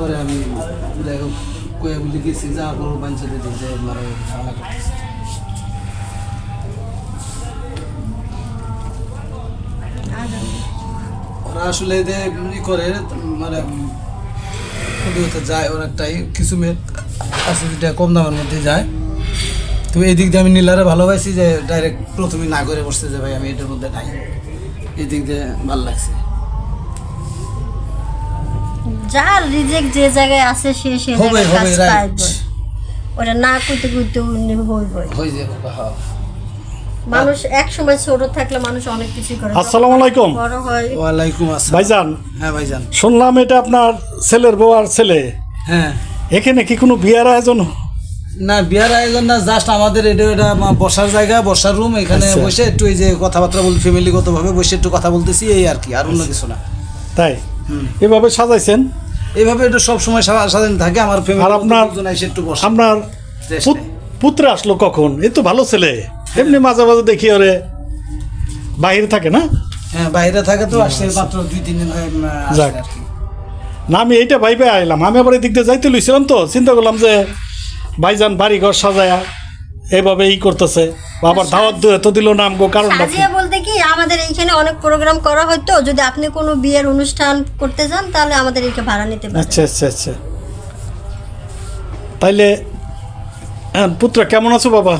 পরে আমি দেখো কয়ে বলি গেছি যা করবো বাঞ্চাতে যে মারা ঝামেলা করতেছে। ওরা আসলে এদের ই করে মানে হতে যায় অনেকটাই, কিছু মেয়ে আছে যেটা কম দামের মধ্যে যায়। তো এই দিক দিয়ে আমি নীলারে ভালোবাসি যে ডাইরেক্ট প্রথমে না করে বসছে যে ভাই আমি এটার মধ্যে নাই, এই দিক দিয়ে ভালো লাগছে। যার রিজেক্ট যে জায়গায় আছে সে সে হবে জায়গায় হবে কাজ রাইট পাইবে, ওটা না করতে করতে উনি হইবে। হয়ে যাবে। হ্যাঁ মানুষ এক সময় ছোট থাকলে মানুষ অনেক কিছু করে, আসসালামু আলাইকুম। বড় হয়। ওয়ালাইকুম আসসালাম ভাইজান, হ্যাঁ ভাইজান। শুনলাম এটা আপনার ছেলের বউ আর ছেলে, হ্যাঁ এখানে কি কোনো বিয়ার আয়োজন? না বিয়ার আয়োজন না, জাস্ট আমাদের এটা বসার জায়গা, বসার রুম, এখানে আচ্ছা। বসে একটু এই যে কথাবার্তা বল ফ্যামিলিগত ভাবে বসে একটু কথা বলতেছি এই আর কি, আর অন্য কিছু না। তাই হুম। এভাবে সাজাইছেন? এইভাবে একটু সব সময় সাজানো থাকে আমার ফ্যামিলি। আর আপনার এসে একটু বসে আপনার পুত্র আসলো কখন? এই তো ভালো ছেলে, এমনি মাঝে মাঝে দেখি ওরে বাইরে থাকে না? হ্যাঁ বাইরে থাকে তো, আসছে মাত্র 2-3 দিন হয় আসছে যাক। আর কি। না আমি এইটা ভাইবে আইলাম, আমি আবার এই দিক দিয়ে যাইতে লইছিলাম তো চিন্তা করলাম যে ভাইজান বাড়ি ঘর সাজায়া এইভাবে ই করতেছে, আবার দাওয়াত তো দিল না আমগো, কারণটা কি? সাজিয়া বলতে কি আমাদের এইখানে অনেক প্রোগ্রাম করা হয়তো, যদি আপনি কোনো বিয়ের অনুষ্ঠান করতে চান তাহলে আমাদের এইটা ভাড়া নিতে পারেন। আচ্ছা আচ্ছা আচ্ছা, তাইলে পুত্র কেমন আছো বাবা?